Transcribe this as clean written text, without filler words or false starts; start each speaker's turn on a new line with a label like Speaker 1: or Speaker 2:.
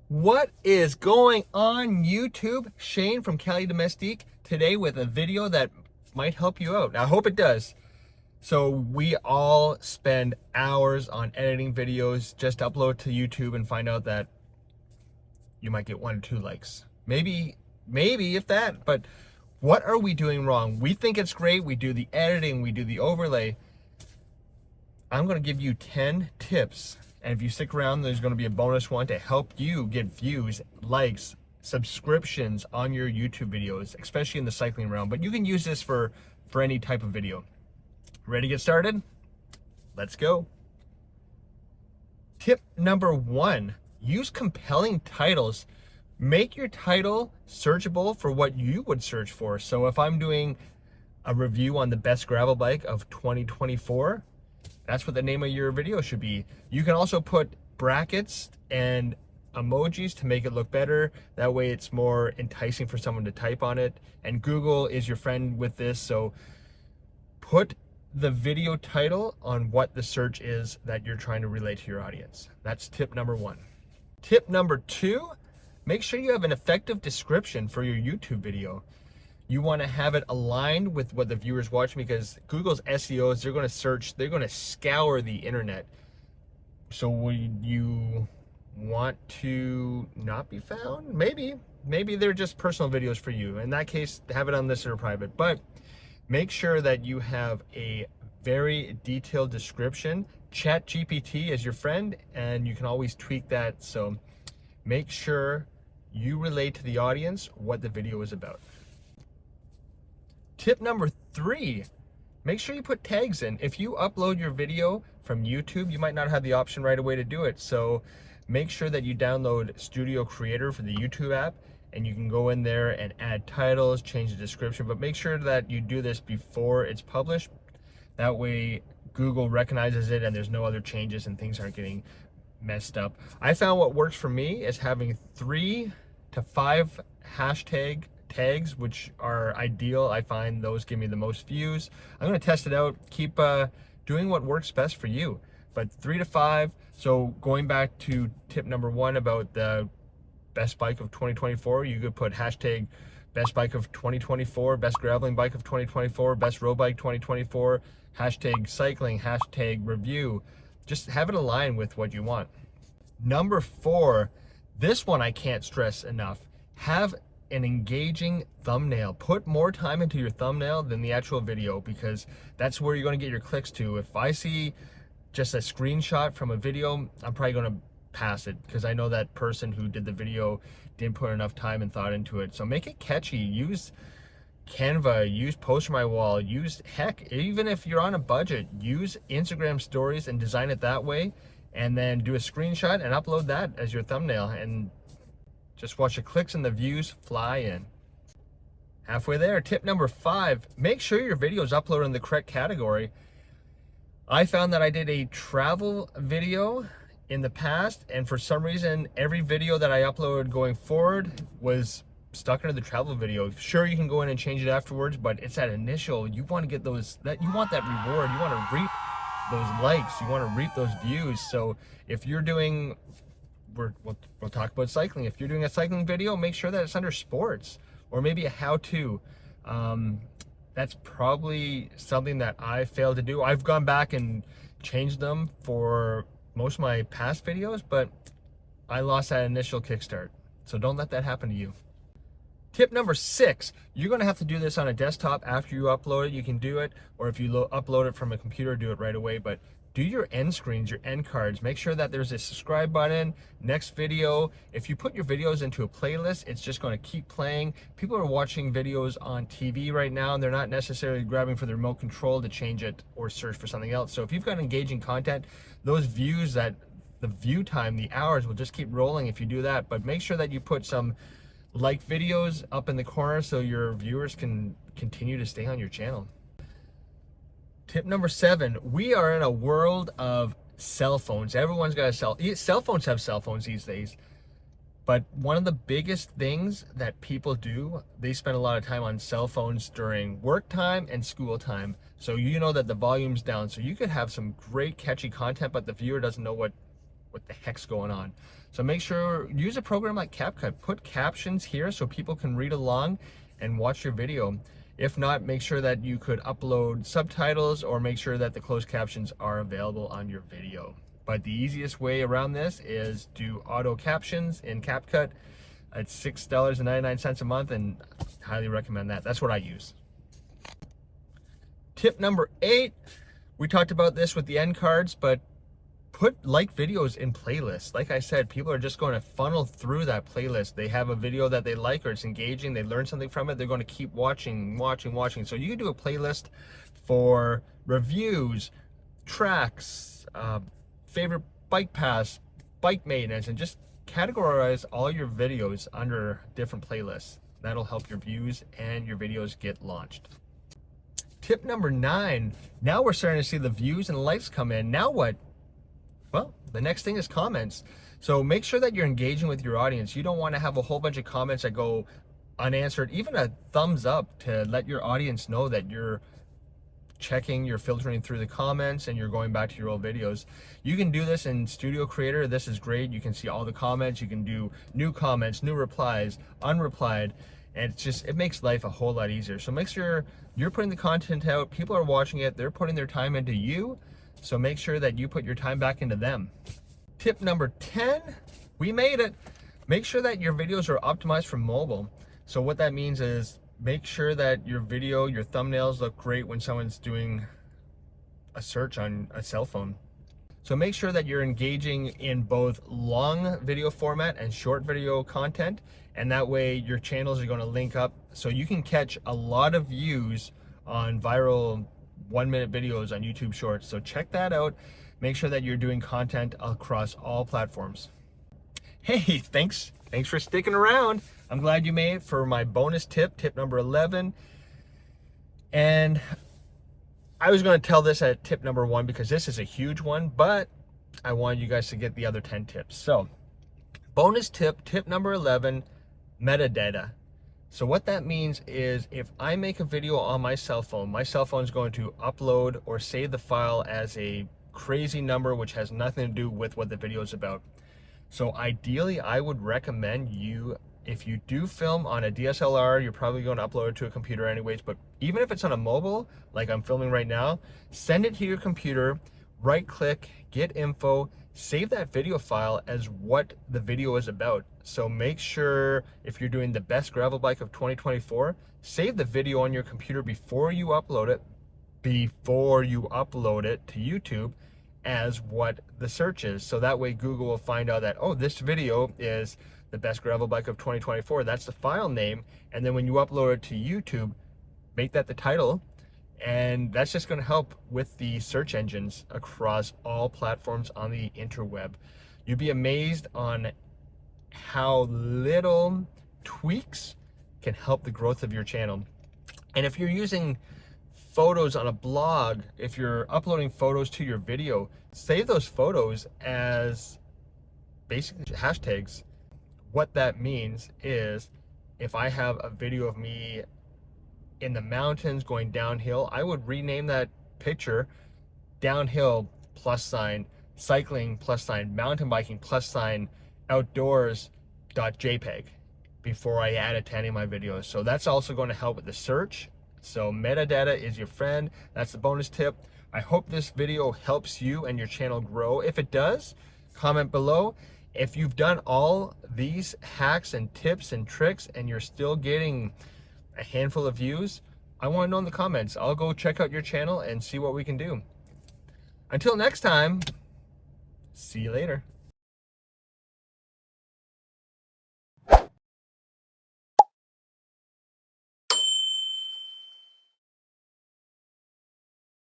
Speaker 1: What is going on YouTube? Shane from Cali Domestique today with a video that might help you out. I hope it does. So we all spend hours on editing videos, just upload to YouTube and find out that you might get 1 or 2 likes. Maybe if that, but what are we doing wrong? We think it's great, we do the editing, we do the overlay. I'm gonna give you 10 tips, and if you stick around, there's gonna be a bonus one to help you get views, likes, subscriptions on your YouTube videos, especially in the cycling realm. But you can use this for any type of video. Ready to get started? Let's go. Tip number 1, use compelling titles. Make your title searchable for what you would search for. So if I'm doing a review on the best gravel bike of 2024, that's what the name of your video should be. You can also put brackets and emojis to make it look better. That way it's more enticing for someone to type on it. And Google is your friend with this, so put the video title on what the search is that you're trying to relate to your audience. That's tip number 1. Tip number 2, make sure you have an effective description for your YouTube video. You want to have it aligned with what the viewers watch, because Google's SEOs, they're going to search, they're going to scour the internet. So would you want to not be found? Maybe they're just personal videos for you. In that case, have it unlisted or private, but make sure that you have a very detailed description. ChatGPT is your friend, and you can always tweak that. So make sure you relate to the audience what the video is about. Tip number 3, make sure you put tags in. If you upload your video from YouTube, you might not have the option right away to do it. So make sure that you download Studio Creator for the YouTube app, and you can go in there and add titles, change the description, but make sure that you do this before it's published. That way Google recognizes it and there's no other changes and things aren't getting messed up. I found what works for me is having 3 to 5 hashtag tags, which are ideal. I find those give me the most views. I'm going to test it out. Keep doing what works best for you, but 3 to 5. So going back to tip number 1 about the best bike of 2024, you could put hashtag best bike of 2024, best graveling bike of 2024, best road bike 2024, hashtag cycling, hashtag review. Just have it align with what you want. Number 4, this one I can't stress enough. Have an engaging thumbnail. Put more time into your thumbnail than the actual video, because that's where you're going to get your clicks to. If I see just a screenshot from a video, I'm probably going to pass it, because I know that person who did the video didn't put enough time and thought into it. So make it catchy. Use Canva, use Poster My Wall, heck, even if you're on a budget, use Instagram stories and design it that way, and then do a screenshot and upload that as your thumbnail, and just watch the clicks and the views fly in. Halfway there. Tip number 5, make sure your video is uploaded in the correct category. I found that I did a travel video in the past, and for some reason, every video that I uploaded going forward was stuck into the travel video. Sure, you can go in and change it afterwards, but it's that initial, you want to get those, you want that reward, you want to reap those likes, you want to reap those views. So if you're doing, we'll talk about cycling. If you're doing a cycling video, make sure that it's under sports, or maybe a how-to. That's probably something that I failed to do. I've gone back and changed them for most of my past videos, but I lost that initial kickstart. So don't let that happen to you. Tip number 6, you're going to have to do this on a desktop after you upload it. You can do it, or if you upload it from a computer, do it right away. But do your end screens, your end cards. Make sure that there's a subscribe button, next video. If you put your videos into a playlist, it's just going to keep playing. People are watching videos on TV right now, and they're not necessarily grabbing for the remote control to change it or search for something else. So if you've got engaging content, those views, that the view time, the hours will just keep rolling if you do that. But make sure that you put some like videos up in the corner so your viewers can continue to stay on your channel. Tip number 7, we are in a world of cell phones. Everyone's got a cell phones have cell phones these days. But one of the biggest things that people do, they spend a lot of time on cell phones during work time and school time. So you know that the volume's down. So you could have some great catchy content, but the viewer doesn't know what the heck's going on. So make sure, use a program like CapCut. Put captions here so people can read along and watch your video. If not, make sure that you could upload subtitles or make sure that the closed captions are available on your video. But the easiest way around this is do auto captions in CapCut. It's $6.99 a month, and highly recommend that. That's what I use. Tip number 8, we talked about this with the end cards, but put like videos in playlists. Like I said, people are just going to funnel through that playlist. They have a video that they like or it's engaging, they learn something from it, they're going to keep watching. So you can do a playlist for reviews, tracks, favorite bike paths, bike maintenance, and just categorize all your videos under different playlists. That'll help your views and your videos get launched. Tip number 9, now we're starting to see the views and likes come in. Now what? Well, the next thing is comments. So make sure that you're engaging with your audience. You don't want to have a whole bunch of comments that go unanswered. Even a thumbs up to let your audience know that you're checking, you're filtering through the comments, and you're going back to your old videos. You can do this in Studio Creator. This is great. You can see all the comments. You can do new comments, new replies, unreplied, and it makes life a whole lot easier. So make sure you're putting the content out. People are watching it. They're putting their time into you. So make sure that you put your time back into them. Tip number 10, we made it. Make sure that your videos are optimized for mobile. So what that means is make sure that your video, your thumbnails look great when someone's doing a search on a cell phone. So make sure that you're engaging in both long video format and short video content, and that way your channels are going to link up so you can catch a lot of views on viral 1-minute videos on YouTube Shorts. So check that out. Make sure that you're doing content across all platforms. Hey, thanks for sticking around. I'm glad you made it for my bonus tip, tip number 11. And I was going to tell this at tip number 1 because this is a huge one, but I wanted you guys to get the other 10 tips. So bonus tip, tip number 11, metadata. So what that means is if I make a video on my cell phone is going to upload or save the file as a crazy number which has nothing to do with what the video is about. So ideally, I would recommend you, if you do film on a DSLR, you're probably going to upload it to a computer anyways, but even if it's on a mobile, like I'm filming right now, send it to your computer, right click, get info, save that video file as what the video is about. So make sure if you're doing the best gravel bike of 2024, save the video on your computer before you upload it to YouTube as what the search is. So that way Google will find out that, oh, this video is the best gravel bike of 2024. That's the file name. And then when you upload it to YouTube, make that the title. And that's just going to help with the search engines across all platforms on the interweb. You'd be amazed on how little tweaks can help the growth of your channel. And if you're using photos on a blog, if you're uploading photos to your video, save those photos as basically hashtags. What that means is if I have a video of me in the mountains going downhill, I would rename that picture downhill +, cycling +, mountain biking +, outdoors.jpg before I add it to any of my videos. So that's also going to help with the search. So metadata is your friend. That's the bonus tip. I hope this video helps you and your channel grow. If it does, comment below. If you've done all these hacks and tips and tricks and you're still getting a handful of views, I want to know in the comments. I'll go check out your channel and see what we can do. Until next time, see you later.